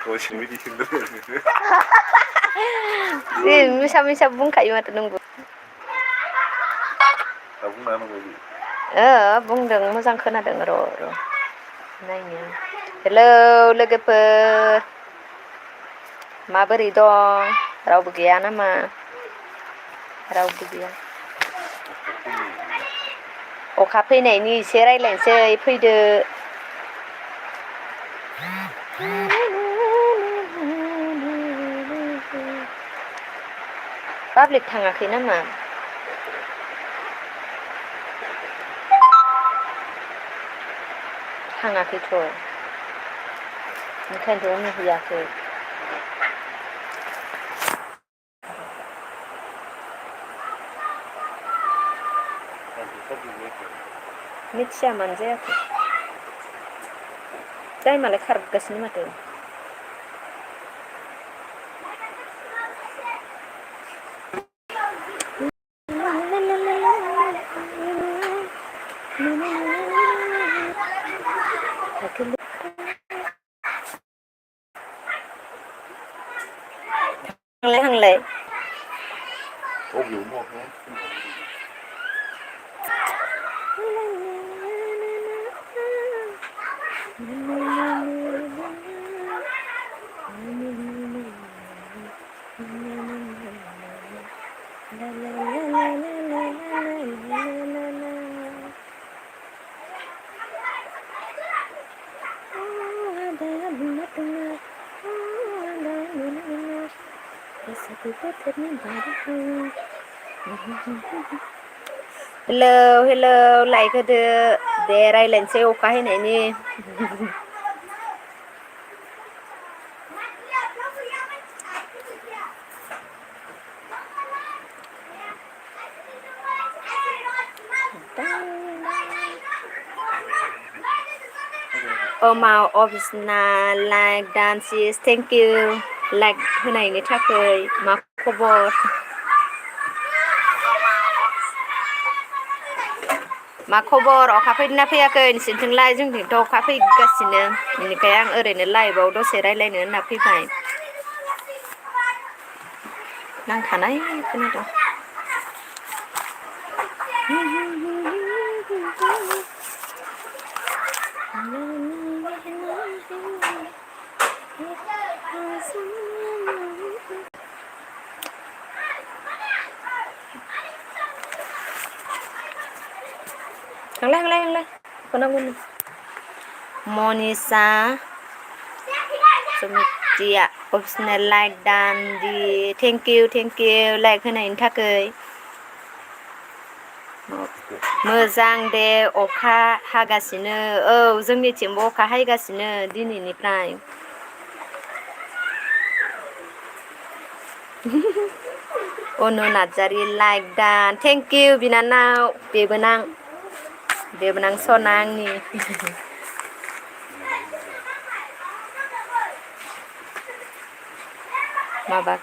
दसेनो बिदि सोंदों मिसा मिसा बुंखायो माथो नोंबो दा बुंना होनांगौ बुंदों मोजां खोनादों र' नायनो हेलौ लोगोफोर माबोरै दं रावबो गैया नामा रावबो गैया अखा फैनायनि एसे रायज्लायनोसै फैदो पाब्लिक थाङाखै नामा थाङाखैथ' ओंखायनोथ' नुहैयाखै मिथिया मानो जायाखै टाइमालाय खारगासिनो माथो हांलाय हेलौ लाइक होदो दे रायज्लायनोसै अखा हैनायनि मा अफिसना लाइक डान्सिस थेंक इउ लाइक होनायनि थाखाय मा खबर मा खबर अखा फैदोंना फैयाखै नोंसोरनिथिंलाय जोंनिथिंथ' अखा फैगासिनो बेनिखाय आं ओरैनो लाइभआव दसे रायज्लायनो होनना फैबाय नांथानाय खोनादों थांलाय खोनांगौनो मनिसा सुमितिया अफिसनेल लाइक दानदि थेंक इउ लाइक होनायनि थाखाय मोजां दे अखा हागासिनो औ जोंनिथिंबो अखा हागासिनो दिनैनिफ्राय अनु नार्जारि लाइक दान थेंक इउ बिनानाव बेबोनां सना आंनि माबा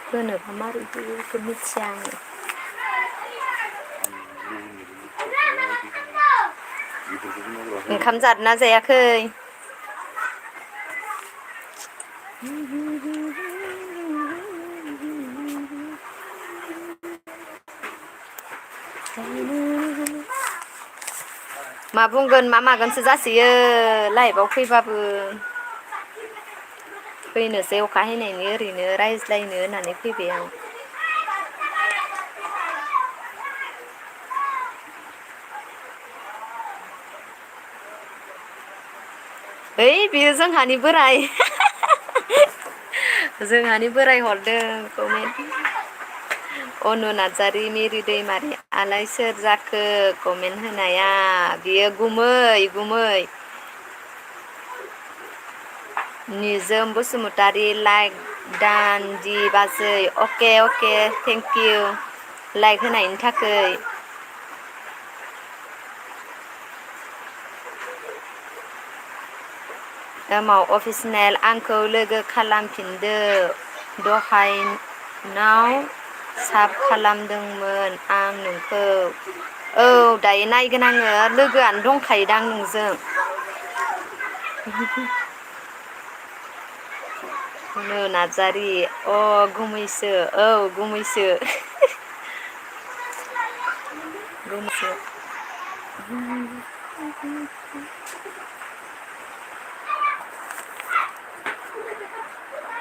होनोबा मारै बेखौ मिथिया आङो ओंखाम जादोना जायाखै मा बुंगोन मा मागोनसो जासोयो लाइभआव फैबाबो फैनोसै अखा हैनायनि ओरैनो रायज्लायनो होननानै फैबाय आं ओइ बेयो जोंहानि बोराय हरदों कमेन्ट अनु नार्जारि मिरि दैमारि आलाय सोर जाखो कमेन्ट होनाया बियो गुमै निजोम बसुमतारि लाइक दान दि बाजै अके थेंक इउ लाइक होनायनि थाखाय एमाव अफिसनेल आंखौ लोगो खालामफिनदो दहायनाव साब खालामदोंमोन आं नोंखौ औ दायो नायगोन आङो लोगोआनो दंखायोदां नोंजों अनु नार्जारि अ गुमैसो औ गुमैसो गुमैसो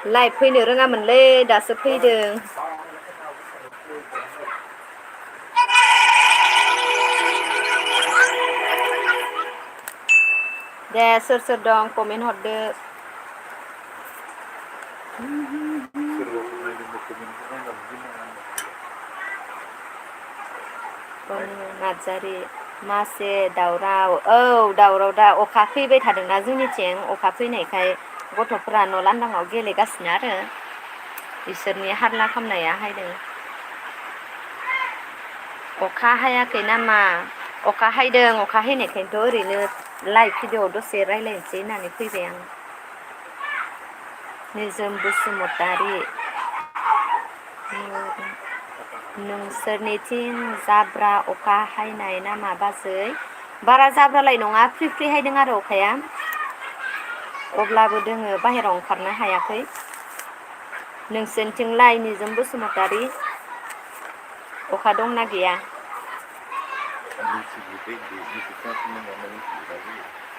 लाइभ फैनो रोङामोनलै दासो फैदों दे सोर सोर दं कमेन्ट हरदो अनु नार्जारि मासे दावराव औ दावराव दा अखा फैबाय थादोंना जोंनिथिं अखा फैनायखाय गथ'फोरा न' लांदाङाव गेलेगासिनो आरो बिसोरनि हारला खालामनाया हायदों अखा हायाखै नामा अखा हायदों अखा हायनायखायनोथ' ओरैनो लाइभ भिडिअ दसे रायज्लायनोसै होननानै फैबाय आं निजोम बसुमतारि नोंसोरनिथिं जाब्रा अखा हायनाय नामा बाजै बारा जाब्रालाय नङा फ्रि फ्रि हायदों आरो अखाया अब्लाबो दोङो बाहेरायाव ओंखारनो हायाखै नोंसोरनिथिंलाय निजोम बसुमतारि अखा दंना गैया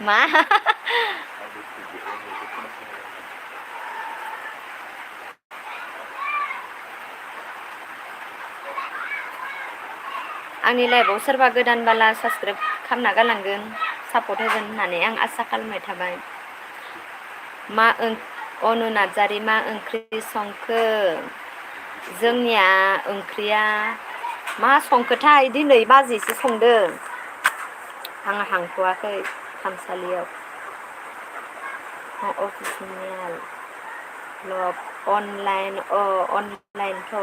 मा आंनि लाइभआव सोरबा गोदान बाला साबसक्राइब खालामना गालांगोन सापर्ट होगोन होननानै आं आसा खालामनाय थाबाय मा अनु नार्जारि मा ओंख्रि संखो जोंनिया ओंख्रिया मा संखोथाय दिनै बाजैसो संदों आं हांथ'वाखै खामसालियाव अफिसियेल ब्लग अनलाइनथ'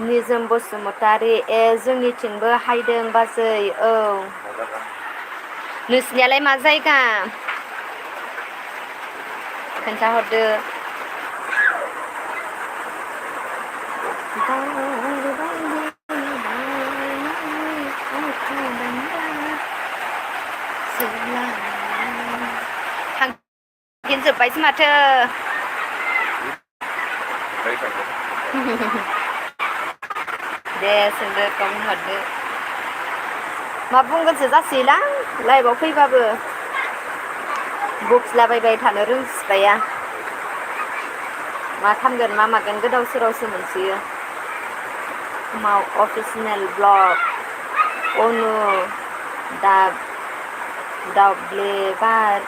निजोम बसुमतारि ए जोंनिथिंबो हायदों बाजै औ नोंसिनियालाय मा जायगा खोन्थाहरदो जोब्बायसो माथो दे सोंदो कमेन्ट हरदो मा बुंगोनसो जासैलां लाइभआव फैबाबो बखिलाबायबाय थानो रोंस्राया मा खामगोन मा मागोन गोदाव सोरावसो मोनसोयो अफिसियेल ब्लग अनु दाब्लेबार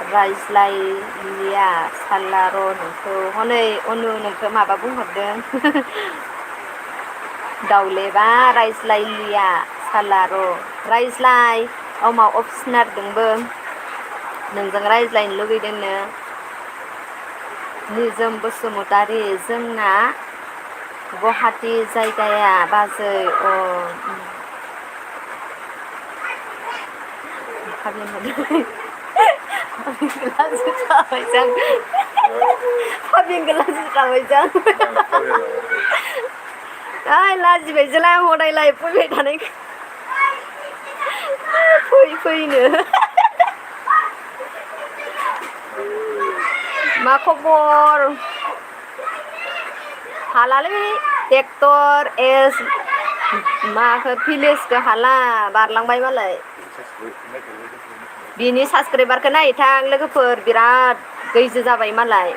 रायज्लायलिया साला र' नोंखौ हनै अनु नोंखौ माबा बुंहरदों दाउलेबा रायज्लायलिया साला र' रायज्लाय अमा अफिसनारदोंबो नोंजों रायज्लायनो लुगैदोंनो निजोम बसुमतारि जोंना गुवाहाटि जायगाया बाजै लाजिबायसोलाय हदायलाय फैबाय थानाय फैनो मा खबर हालालै ट्रेक्टर एस माखो भिलेजखौ हाला बारलांबाय मालाय बिनि साबसक्राइबारखौ नायथां लोगोफोर बिराद गैजो जाबाय मालाय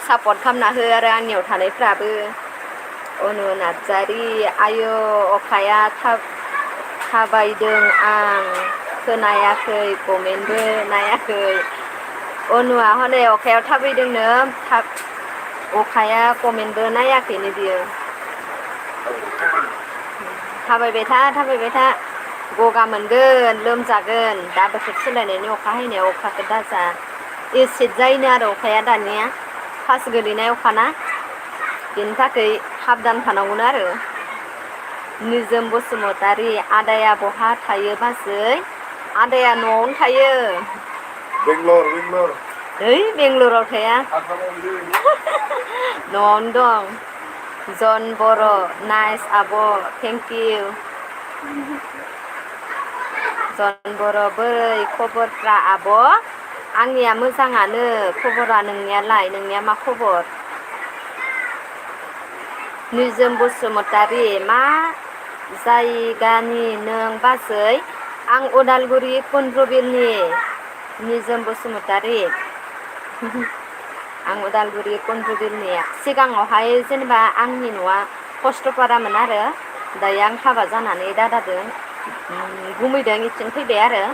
सापर्ट खालामना हो आरो आंनियाव थानायफ्राबो अनु नार्जारि आयो अखाया थाबायदों आं खोनायाखै कमेन्टबो नायाखै अनुआ हनै अखायाव थाबायदोंनो अखाया कमेन्टबो नायाखैनो बियो थाबायबाय था गगा मोनगोन लोमजागोन दा बोथोर सोलायनायनि अखा हायनायाव अखाखौ दाजा एसिड जायोनो आरो अखाया दानिया फार्स्ट गोलैनाय अखाना बेनि थाखाय साबधान थानांगौनो आरो निजोम बसुमतारी आदाया बहा थायो बाजै आदाया न'आवनो थायो बेंगलर ओइ बेंगलराव थाया न'आवनो दं जन बर' नाइस आब' थेंक इउ जन बर' बोरै खबरफ्रा आब' आंनिया मोजाङानो खबरा नोंनियालाय नोंनिया मा खबर निजोम बसुमतारी मा जायगानि नों बाजै आं उदालगुरि कुन्द्रबिलनि निजोम बसुमतारी आं उदालगुरि कुन्द्रबिलनि सिगाङावहाय जेनेबा आंनि न'आ खस्थ'पारामोन आरो दायो आं हाबा जानानै दादादों गुमैदों इथिं फैबाय आरो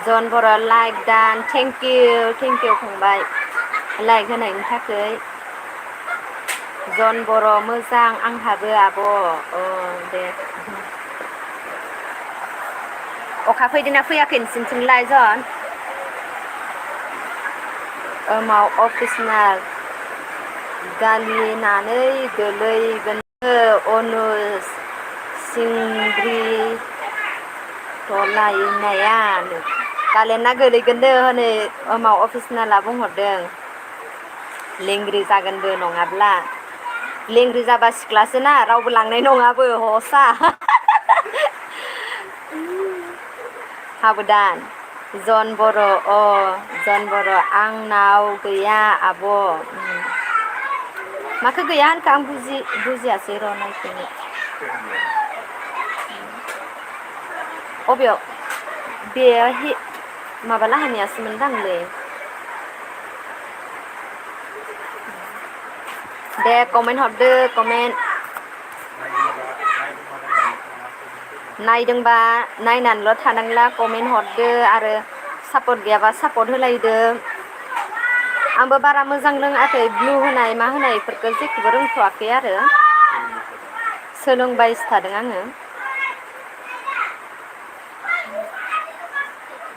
जन बर' लाइक दान थेंक इउ फंबाय लाइक होनायनि थाखाय जन बर' मोजां आंहाबो आब' दे अखा फैदोंना फैयाखै नोंसिनिथिंलाय जन माव अफिसनाल गालिनानै गोलैगोननो अनु सिंग्रि थलायनाया गालेना गोलैगोननो हनै माव अफिसनाला बुंहरदों लेंग्रि जागोनबो नङाब्ला लेंग्रि जाबा सिख्लासोना रावबो लांनाय नङाबो हसा हाबोदान जन बर' जन बर' आंनाव गैया आब' माखौ गैया होनखो आं बुजियासै र' नायफिनो अबेयाव बेयो माबा लाहानियासोमोन दांलै दे कमेन्ट हरदो कमेन्ट नायदोंबा नायनानैल' थानांला कमेन्ट हरदो आरो सापर्ट गैयाबा सापर्ट होलायदो आंबो बारा मोजां रोङाखै ब्लु होनाय मा होनाय बेफोरखौ जेखौबो रोंथ'वाखै आरो सोलोंबायसो थादों आङो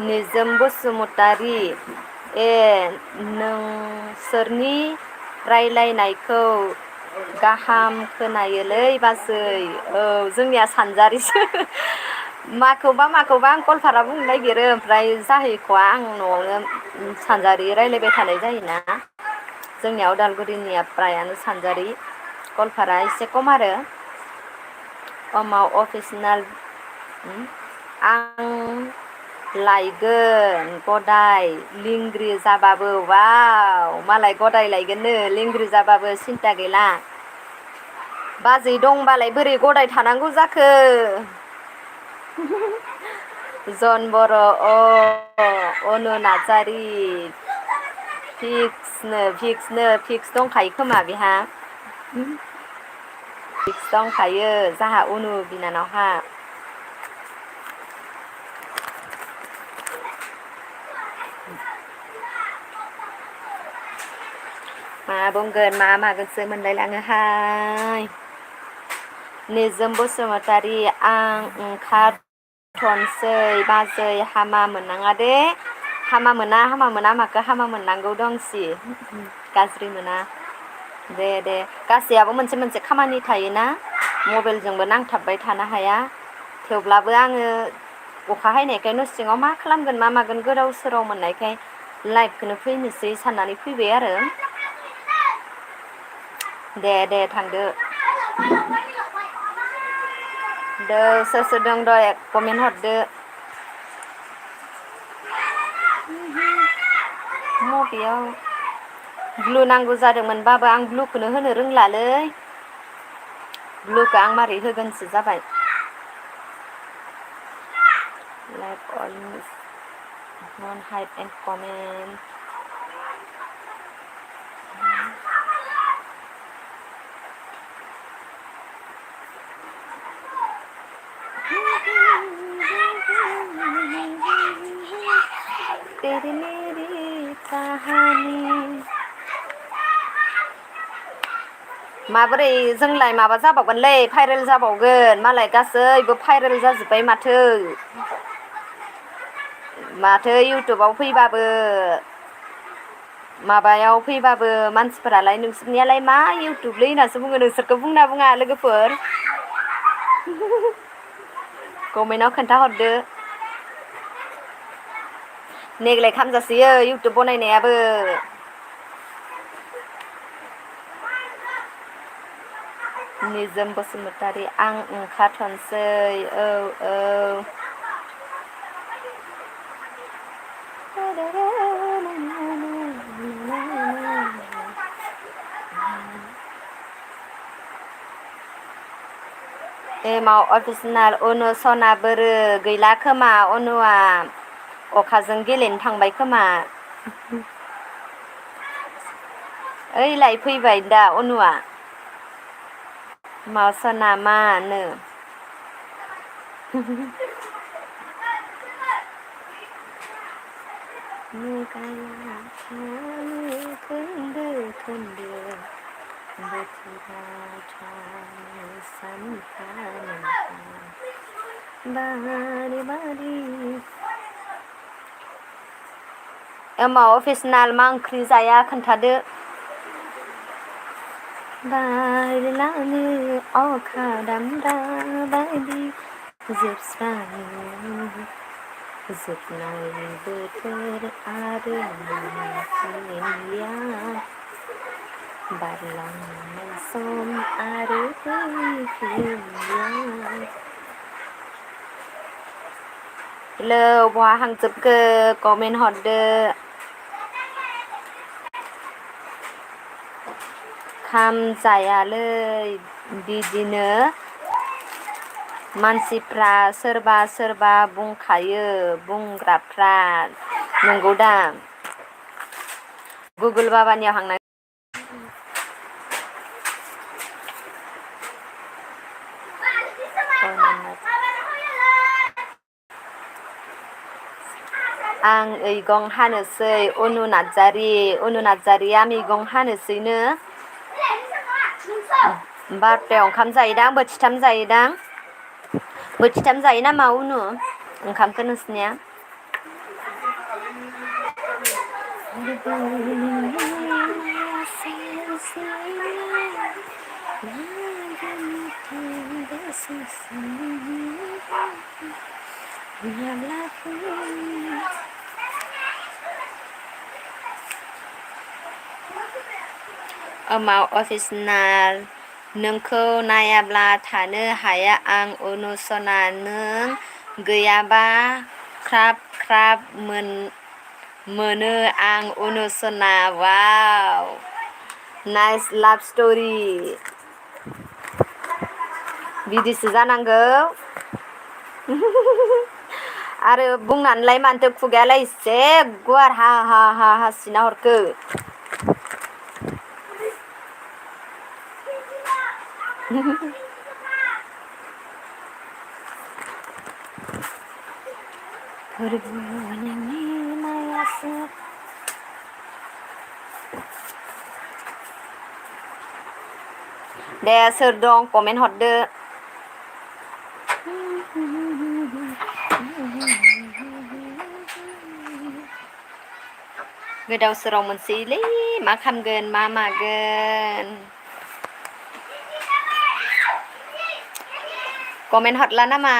निजोम बसुमतारी नोंसोरनि रायलायनायखौ गाहाम खोनायोलै बाजै जोंनिया सानजारिसो माखौबा आं गवालपारा बुंनो नागिरो ओमफ्राय जाहैख'वा आं न'आवनो सानजारि रायलायबाय थानाय जायोना जोंनिया उदालगुरिनिया फ्रायानो सानजारि गवालपारा एसे खम आरो माव अफिसनाल आं लायगोन गदाय लिंग्रि जाबाबो वाव मालाय गदाय लायगोननो लिंग्रि जाबाबो सिन्था गैला बाजै दंबालाय बोरै गदाय थानांगौ जाखो जन बर' अनु नार्जारि फिक्स दंखायो खोमा बेहा फिक्स दंखायो जाहा अनु बिनानावहा मा बुंगोन मा मागोनसो मोनलायलाङोहाय निजोम बसुमतारी आं ओंखारथ'नोसै बाजै हामा मोननाङा दे हामा मोना माखो हामा मोननांगौ दंसि गाज्रि मोना दे गासैयाबो मोनसे खामानि थायोना मबाइलजोंबो नांथाबबाय थानो हाया थेवब्लाबो आङो अखा हायनायखाय न' सिङाव मा खालामगोन मा मागोन गोदाव सोराव मोननायखाय लाइभखौनो फैनोसै साननानै फैबाय आरो दे थांदो सोर दं दे कमेन्ट हरदो मबेयाव ब्लु नांगौ जादोंमोनबाबो आं ब्लुखौनो होनो रोंलालै ब्लुखौ आं मारै होगोनसो जाबाय लाइक अल नन हाइड एन्ड कमेन्ट तेरी मेरी कहानी माबोरै जोंलाय माबा जाबावगोनलै भाइरेल जाबावगोन मालाय गासैबो भाइरेल जाजोब्बाय माथो इउटुबाव फैबाबो माबायाव फैबाबो मानसिफोरालाय नोंसोरनियालाय मा इउटुबलै होननासो बुङो नोंसोरखौ बुङा लोगोफोर कमेन्टआव खोन्थाहरदो नेग्लेक्ट खालामजासैयो इउटुब बनायनायाबो निजोम बसुमतारी आं ओंखारथनसै औ एमाव अफिसनाल अनु सना बोरो गैला खोमा अनुआ अखाजों गेलेनो थांबाय खोमा ओइलाय फैबाय दा अनुआ मा सना मानो खोन्दो खोन्दो बोथोरा सानफा बारि बारि एमाव अफिसनाल मा ओंख्रि जाया खोन्थादो बारलाङो अखा दामब्रा बायदि जोबस्राङो जोबनाय बोथोर आरो मोनफिनलिया बारलांनाय सम आरो फैफिनलिया हेलौ बहा हांजोबखो कमेन्ट हरदो खाम जायालै बिदिनो मानसिफ्रा सोरबा सोरबा बुंखायो बुंग्राफ्रा नंगौदा गुगोल बाबानियाव हांना आं मैगं हानोसै अनु नार्जारिया मैगं हानोसैनो 12थायाव ओंखाम जायोदां बोथिथाम जायो नामा उनु ओंखामखौ नोंसिनिया अफिसनाल नोंखौ नायाब्ला थानो हाया आं अनुसना नों गैयाबा ख्राब ख्राब मोनो आं अनुसना वाव नाइस लाभ स्ट'रि बिदिसो जानांगौ आरो बुंनानैलाय मानोथो खुगायालाय एसे गुवार हा हा हा हासिना हरखो दे सोर दं कमेन्ट हरदो गोदाव सोराव मोनसैलै मा खामगोन मा मागोन कमेन्ट हरला नामा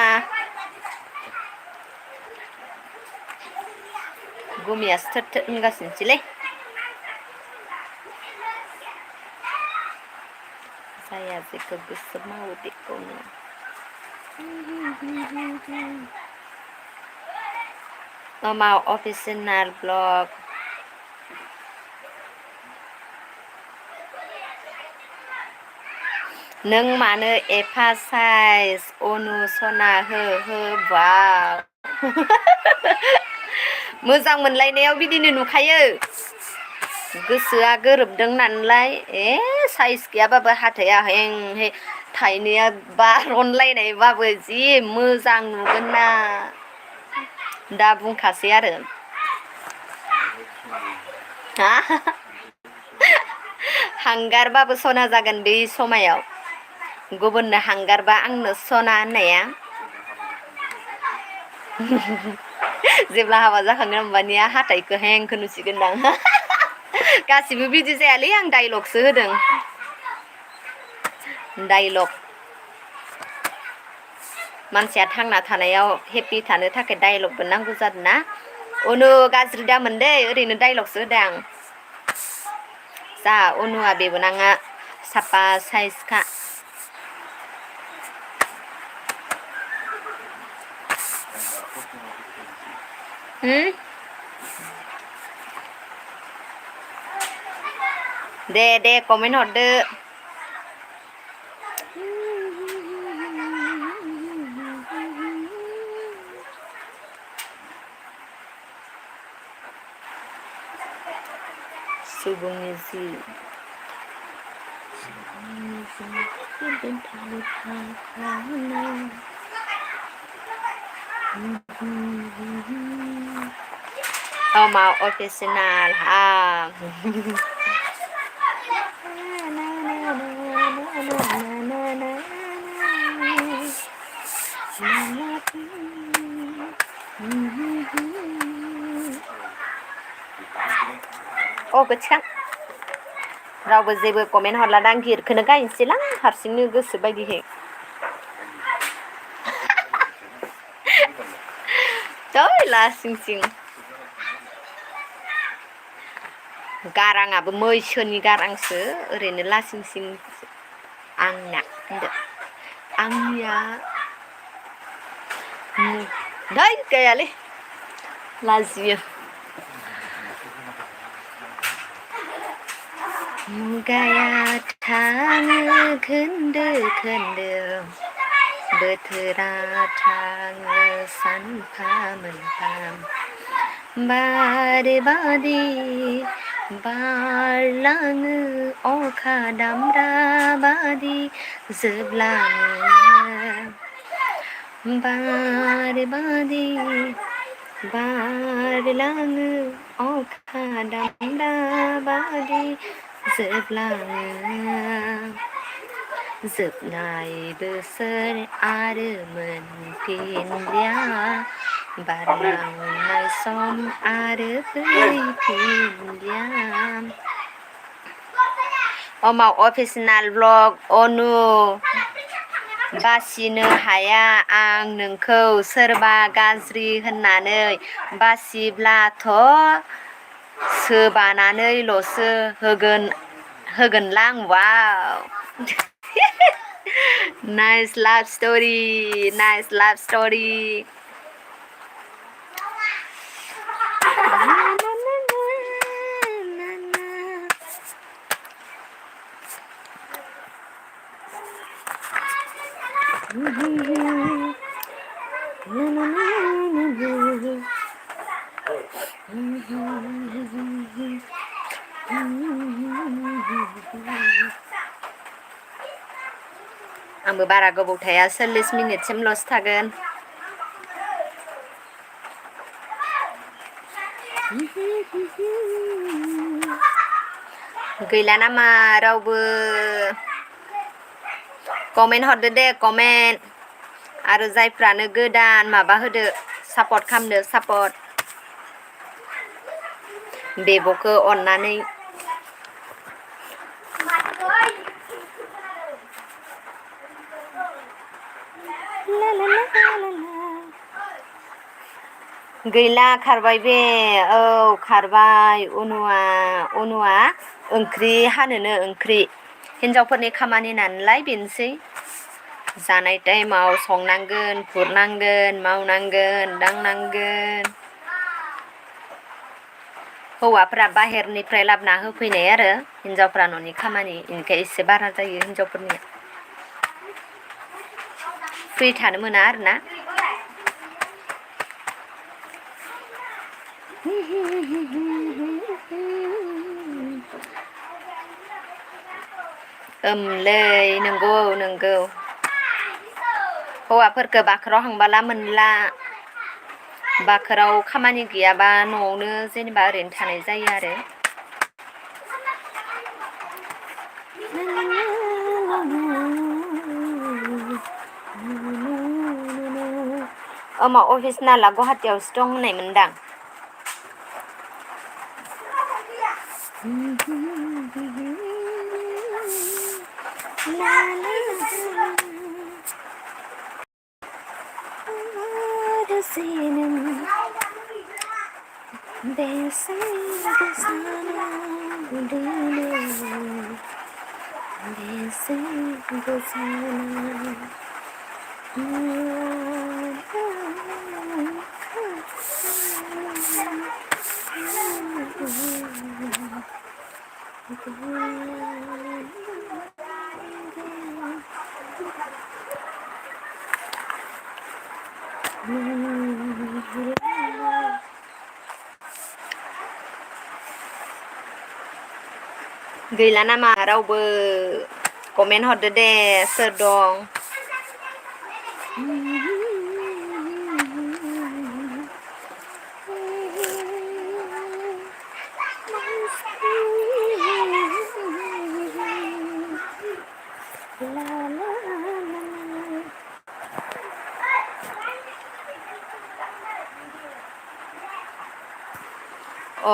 गुमियासो थोद थोद होनगासिनोसैलै जाया जेखौ गोसो मावो बेखौनो मामाव अफिसियेल ब्लग नों मानो एफा साइज अनुसना हो बाव मोजां मोनलायनायाव बिदिनो नुखायो गोसोआ गोरोबदों नालाय साइज गैयाबाबो हाथाया हें हे थाइनैया बारनलायनायबाबो जि मोजां नुगोन ना दा बुंखासै आरो हांगारबाबो सना जागोन बे समायाव गुबुननो हांगारबा आंनो सना होननाया जेब्ला हाबा जाखांगोन होमबानिया हाथाइखौ हेंखौ नुसिगोनदां गासिबो बिदि जायालै आं डाइलगसो होदों डाइलग मानसिया थांना थानायाव हेपि थानो थाखाय डायलगबो नांगौ जादों ना अनु गाज्रि दा मोनदे ओरैनो डायलगसो होदों आं जा अनुआ बेबो नाङा साफा साइजखा दे कमेन्ट हरदो सुबुंनि जिउ Oma official गोथिखां रावबो जेबो कमेन्ट हरला दां गिरखौनो गायनोसैलां हारसिंनो गोसो बायदिहै दै लासिं सिं गाराङाबो मैसोनि गारांसो ओरैनो लासिं सिं आंना होनदो आंनिया दै गैयालै लाजियो मुगाया थाङो खोन्दो खोन्दो बोथोरा थाङो सानफा मोनफा बार बादि बारलाङो अखा दामब्रा बादि जोबलाङो बार बादि बारलाङो अखा दामब्रा बादि जोबलाङो जोबनाय बोसोर आरो मोनफिनलिया बारलांनाय सम आरो फैफिनलिया अमाव अफिसियेल ब्लग अनु बासिनो हाया आं नोंखौ सोरबा गाज्रि होननानै बासिब्लाथ' सोबानानैल'सो होगोनलां वाव नाइस लाभ स्ट'रि आंबो बारा गोबाव थाया 40 मिनिटसिमल'सो थागोन गैला नामा रावबो कमेन्ट हरदो दे कमेन्ट आरो जायफ्रानो गोदान माबा होदो सापर्ट खालामदो सापर्ट बेब'खौ अननानै गैला खारबाय बे औ खारबाय अनुआ ओंख्रि हानोनो ओंख्रि हिनजावफोरनि खामानि नालाय बेनोसै जानाय टाइमाव संनांगोन खुरनांगोन मावनांगोन दांनांगोन हौवाफ्रा बाहेरनिफ्राय लाबोना होफैनाय आरो हिनजावफ्रा न'नि खामानि इनखाय एसे बारा जायो हिनजावफोरनिया फ्रि थानो मोना आरोना ओमलै नंगौ हौवाफोरखौ बाखोराव हांबाला मोनला बाखोराव खामानि गैयाबा न'आवनो जेनेबा ओरैनो थानाय जायो आरो अमा अफिस नाला गुवाहाटियावसो दं होननाय मोनदां senin besan kesana dulu besan kesana Gila nama रावबो कमेन्ट हरदो दे सोर दं अ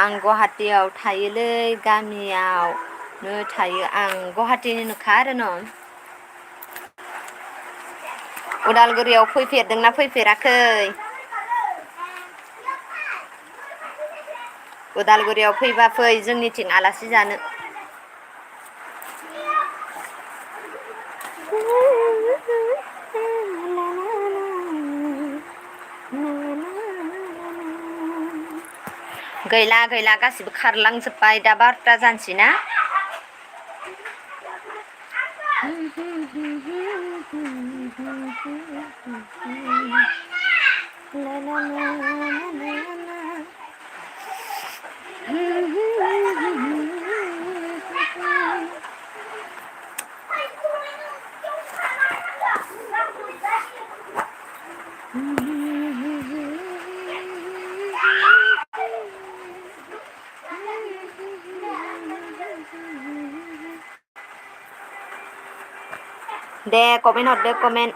आं गुवाहाटीयाव थायोलै गामियावनो थायो आं गुवाहाटीनिनोखा आरो न' उदालगुरियाव फैफेरदोंना फैफेराखै उदालगुरियाव फैबा फै जोंनिथिं आलासि जानो गैला गासिबो खारलांजोब्बाय दा 12ता जानसै ना दे कमेन्ट हरदो कमेन्ट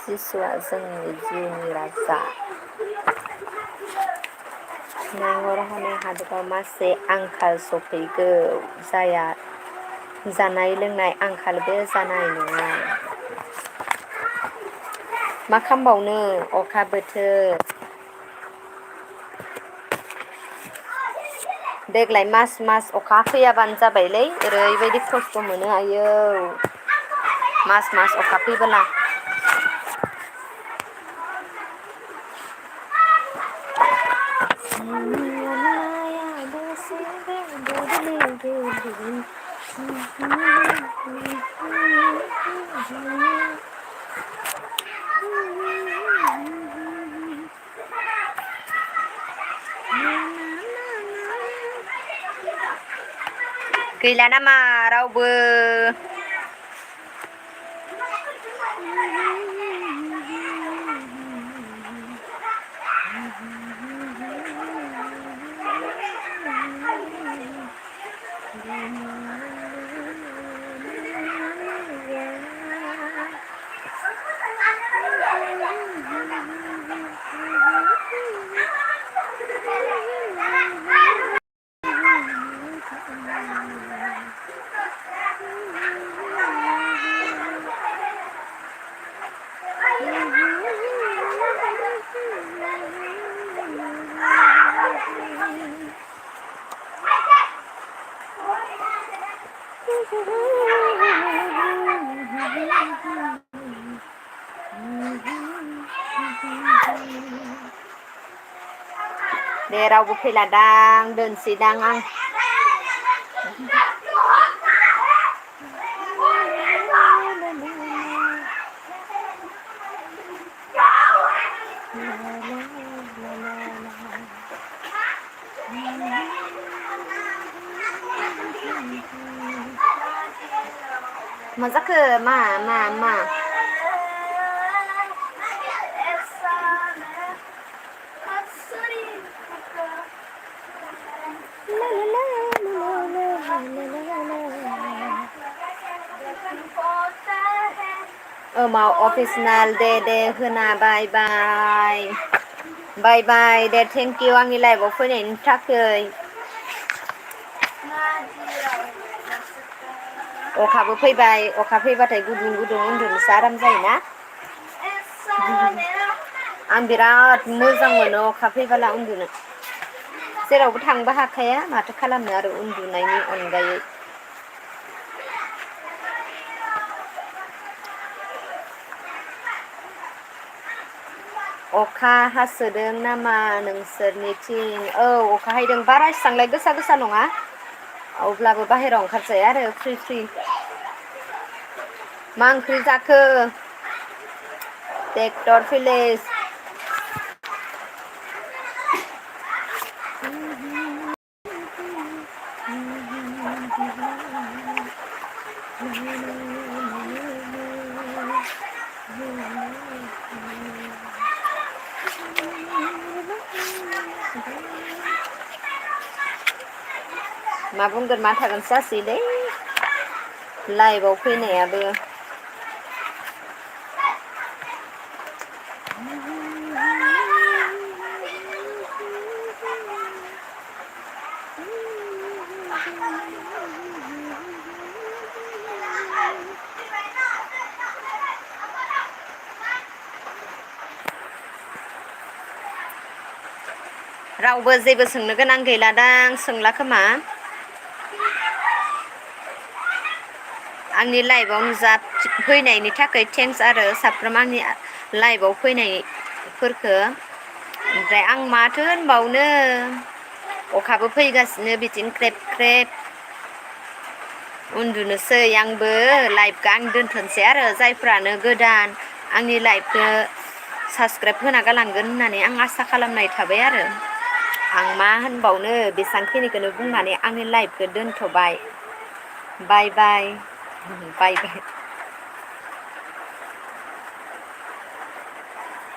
जिसुआ जोंनि जिउनि राजा नायहर हनै हादोराव मासे आंखाल सफैगौ जाया जानाय लोंनाय आंखालबो जानाय नङा मा खालामबावनो अखा बोथोर देग्लाय मास अखा फैयाबानो जाबायलै ओरैबायदि खस्थ' मोनो आयौ मास अखा फैबोला गैला नामा रावबो दे रावबो फैलादां दोनसैदां आं मा जाखो मा मा अफिसनाल दे होना बाय बाय दे थेंक इउ आंनि लाइभआव फैनायनि थाखाय अखाबो फैबाय अखा फैबाथाय गुदुं उन्दुनोसो आराम जायोना आं बिराद मोजां मोनो अखा फैबोला उन्दुनो जेरावबो थांबो हाखाया माथो खालामनो आरो उन्दुनायनि अनगायै अखा हासोदों नामा नोंसोरनिथिं औ अखा हायदों बारा एसांलाय गोसा नङा अब्लाबो बाहेरायाव ओंखारजाया आरो फ्रि मा ओंख्रि जाखो ट्रेक्टर भिलेज मा बुंगोन मा थागोन जासैलै लाइभआव फैनायाबो रावबो जेबो सोंनो गोनां गैलादां सोंला खोमा आंनि लाइभआव फैनायनि थाखाय थेंक्स आरो साफ्रोम आंनि लाइभआव फैनायफोरखो ओमफ्राय आं माथो होनबावनो अखाबो फैगासिनो बिथिं ख्रेब उन्दुनोसै आंबो लाइभखौ आं दोनथ'नोसै आरो जायफ्रानो गोदान आंनि लाइभखौ साबसक्राइब होना गालांगोन होननानै आं आसा खालामनाय थाबाय आरो आं मा होनबावनो बेसांखिनिखौनो बुंनानै आंनि लाइभखौ दोनथ'बाय बाय